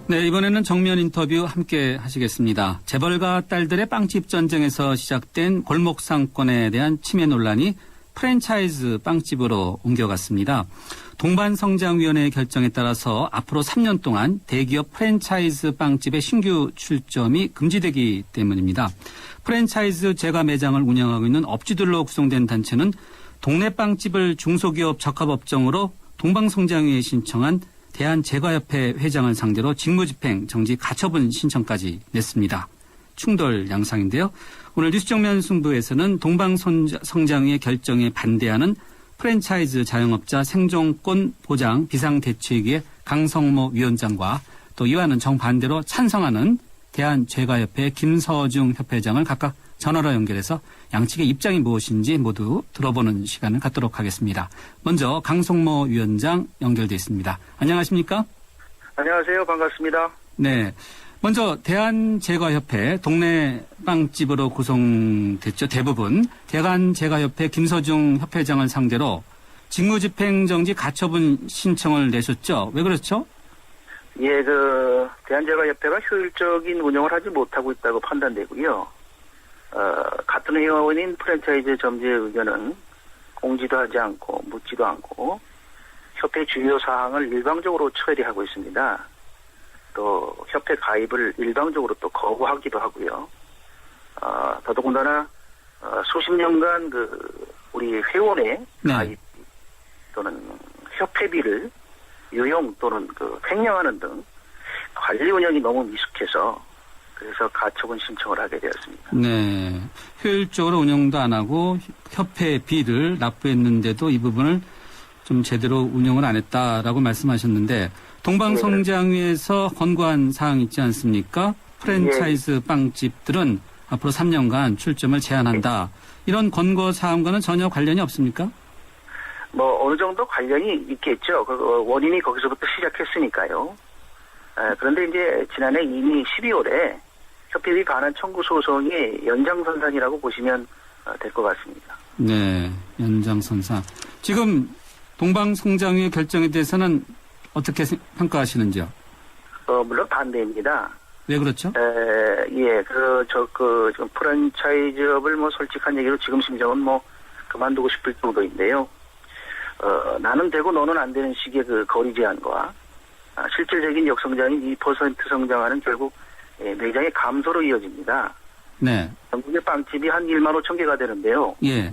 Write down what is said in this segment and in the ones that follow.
네, 이번에는 정면 인터뷰 함께 하시겠습니다. 재벌가 딸들의 빵집 전쟁에서 시작된 골목 상권에 대한 침해 논란이 프랜차이즈 빵집으로 옮겨갔습니다. 동반성장위원회의 결정에 따라서 앞으로 3년 동안 대기업 프랜차이즈 빵집의 신규 출점이 금지되기 때문입니다. 프랜차이즈 제과 매장을 운영하고 있는 업주들로 구성된 단체는 동네 빵집을 중소기업 적합업종으로 동방성장위에 신청한 대한제과협회 회장을 상대로 직무집행, 정지, 가처분 신청까지 냈습니다. 충돌 양상인데요. 오늘 뉴스정면 승부에서는 동방성장위의 결정에 반대하는 프랜차이즈 자영업자 생존권 보장 비상대책위의 강성모 위원장과 또 이와는 정반대로 찬성하는 대한제과협회 김서중 협회장을 각각 전화로 연결해서 양측의 입장이 무엇인지 모두 들어보는 시간을 갖도록 하겠습니다. 먼저 강성모 위원장 연결돼 있습니다. 안녕하십니까? 안녕하세요. 반갑습니다. 네. 먼저 대한제과협회 동네 빵집으로 구성됐죠. 대부분. 대한제과협회 김서중 협회장을 상대로 직무집행정지 가처분 신청을 내셨죠. 왜 그렇죠? 예, 대한제과협회가 효율적인 운영을 하지 못하고 있다고 판단되고요. 같은 회원인 프랜차이즈 점주의 의견은 공지도 하지 않고 묻지도 않고 협회 주요 사항을 일방적으로 처리하고 있습니다. 또 협회 가입을 일방적으로 또 거부하기도 하고요. 더더군다나 수십 년간 우리 회원의 가입 또는 협회비를 유용 또는 횡령하는 등 관리 운영이 너무 미숙해서 그래서 가처분 신청을 하게 되었습니다. 네. 효율적으로 운영도 안 하고 협회비를 납부했는데도 이 부분을 좀 제대로 운영을 안 했다라고 말씀하셨는데 동방성장위에서 권고한 사항 있지 않습니까? 프랜차이즈 빵집들은 앞으로 3년간 출점을 제한한다. 이런 권고 사항과는 전혀 관련이 없습니까? 어느 정도 관련이 있겠죠. 원인이 거기서부터 시작했으니까요. 그런데 이제 지난해 이미 12월에 협회비 반환 청구 소송의 연장선상이라고 보시면 될 것 같습니다. 네, 연장선상. 지금 동방성장위의 결정에 대해서는 어떻게 평가하시는지요? 물론 반대입니다. 왜 그렇죠? 예, 지금 프랜차이즈업을 솔직한 얘기로 지금 심정은 그만두고 싶을 정도인데요. 나는 되고 너는 안 되는 식의 거리 제한과 실질적인 역성장이 2% 성장하는 결국 매장의 감소로 이어집니다. 네. 전국의 빵집이 한 1만 5천 개가 되는데요. 예.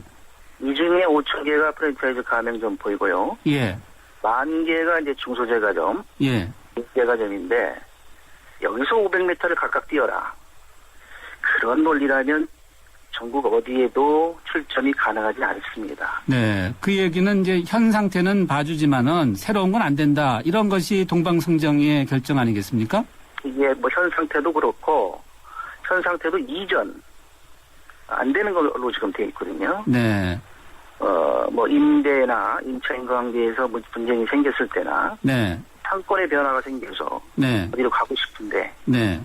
이 중에 5천 개가 프랜차이즈 가맹점포이고요. 예. 10,000개가 이제 중소제과점, 예. 제과점인데 여기서 500m를 각각 뛰어라. 그런 논리라면 전국 어디에도 출점이 가능하지 않습니다. 네. 그 얘기는 이제 현 상태는 봐주지만은 새로운 건 안 된다. 이런 것이 동방성장위의 결정 아니겠습니까? 이게 현 상태도 그렇고 현 상태도 이전 안 되는 걸로 지금 돼 있거든요. 네. 임대나 임차인과관계에서 분쟁이 생겼을 때나 네. 상권의 변화가 생겨서 네. 어디로 가고 싶은데 네.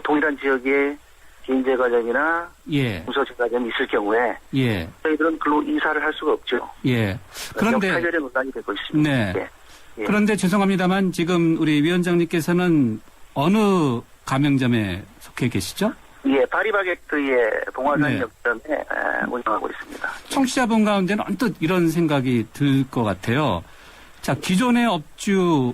동일한 지역에 개인제과점이나 예. 중소제과점이 있을 경우에 예. 저희들은 글로 이사를 할 수가 없죠. 예. 그런데 역할결의 논란이 되고 있습니다. 네. 예. 그런데 죄송합니다만 지금 우리 위원장님께서는 어느 가맹점에 속해 계시죠? 예, 파리바게뜨의 동화산 네. 역점에 운영하고 있습니다. 청취자분 가운데는 언뜻 이런 생각이 들 것 같아요. 자, 기존의 업주에서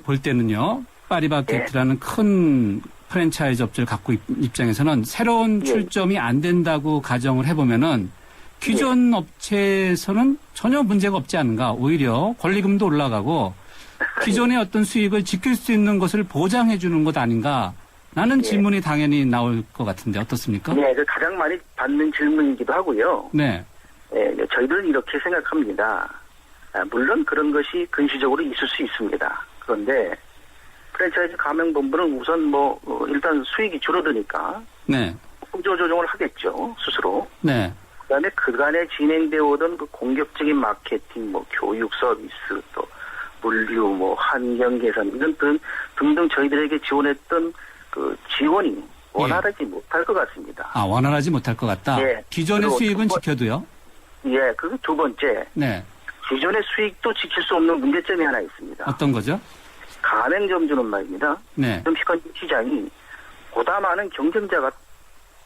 볼 때는요, 파리바게뜨라는 큰 프랜차이즈 업체를 갖고 입장에서는 새로운 출점이 안 된다고 가정을 해보면은 기존 업체에서는 전혀 문제가 없지 않은가. 오히려 권리금도 올라가고 기존의 어떤 수익을 지킬 수 있는 것을 보장해 주는 것 아닌가. 라는 질문이 당연히 나올 것 같은데 어떻습니까? 네, 가장 많이 받는 질문이기도 하고요. 네. 네, 저희들은 이렇게 생각합니다. 물론 그런 것이 근시적으로 있을 수 있습니다. 그런데 프랜차이즈 가맹본부는 우선 일단 수익이 줄어드니까 네. 구조 조정을 하겠죠, 스스로. 네. 그다음에 그간에 진행되어 오던 공격적인 마케팅, 교육 서비스, 또 물류, 환경 개선 이런 등등 저희들에게 지원했던 지원이 원활하지 못할 것 같습니다. 아, 원활하지 못할 것 같다. 예. 기존의 수익은 지켜도요? 예, 그 두 번째. 네. 기존의 수익도 지킬 수 없는 문제점이 하나 있습니다. 어떤 거죠? 가맹점주는 말입니다. 네. 음식점 시장이 보다 많은 경쟁자가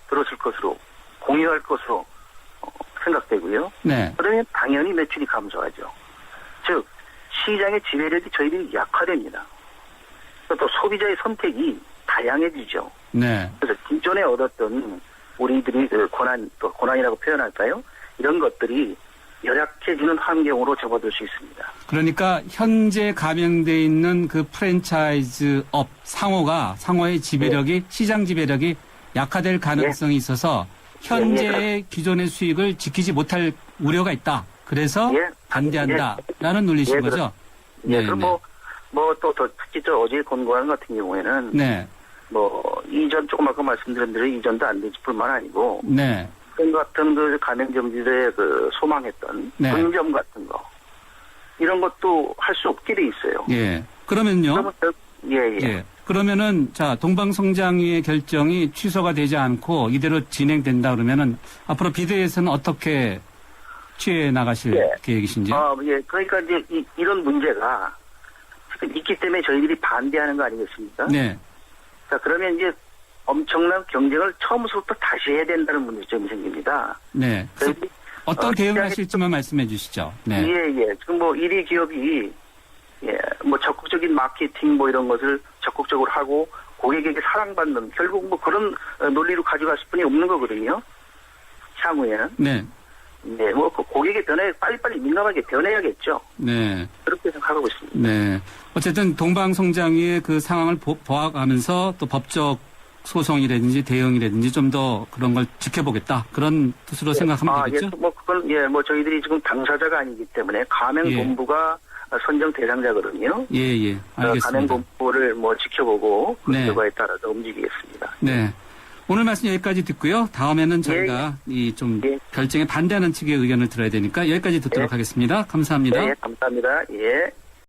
들어설 것으로 공유할 것으로 생각되고요. 네. 그러면 당연히 매출이 감소하죠. 즉 시장의 지배력이 저희들이 약화됩니다. 또 소비자의 선택이 다양해지죠. 네. 그래서 기존에 얻었던 우리들이 그 고난이라고 표현할까요? 이런 것들이 열악해지는 환경으로 접어들 수 있습니다. 그러니까 현재 가맹돼 있는 그 프랜차이즈 업 상호의 지배력이 시장 지배력이 약화될 가능성이 있어서 현재의 기존의 수익을 지키지 못할 우려가 있다. 그래서 반대한다라는 논리신 거죠? 예, 그럼 또 특히 어제 권고안 같은 경우에는 네. 이전 조금 아까 말씀드린 대로 이전도 안 되지 뿐만 아니고 네. 그런 같은 그 가맹점들의 그 소망했던 네. 분점 같은 거 이런 것도 할 수 없게 돼 있어요. 예. 그러면요. 예. 그러면은 자 동방성장위의 결정이 취소가 되지 않고 이대로 진행된다 그러면은 앞으로 비대위에서는 어떻게 취해 나가실 계획이신지? 그러니까 이제 이런 문제가 지금 있기 때문에 저희들이 반대하는 거 아니겠습니까? 네. 자 그러면 이제 엄청난 경쟁을 처음부터 다시 해야 된다는 문제점이 생깁니다. 네. 어떤 대응을 하실지만 말씀해 주시죠. 네. 예. 지금 1위 기업이 적극적인 마케팅 이런 것을 적극적으로 하고 고객에게 사랑받는 결국 그런 논리로 가져갈 수뿐이 없는 거거든요. 향후에는. 네. 네, 고객의 변화에 빨리빨리 민감하게 변해야겠죠. 네. 그렇게 생각하고 있습니다. 네. 어쨌든 동방성장위의 그 상황을 보아가면서 또 법적 소송이라든지 대응이라든지 좀 더 그런 걸 지켜보겠다. 그런 뜻으로 생각하면 되겠죠? 그건 저희들이 지금 당사자가 아니기 때문에 가맹본부가 선정 대상자거든요. 예. 알겠습니다. 가맹본부를 지켜보고 그 네. 결과에 따라서 움직이겠습니다. 네. 오늘 말씀 여기까지 듣고요. 다음에는 저희가 결정에 반대하는 측의 의견을 들어야 되니까 여기까지 듣도록 하겠습니다. 감사합니다. 네, 감사합니다. 예.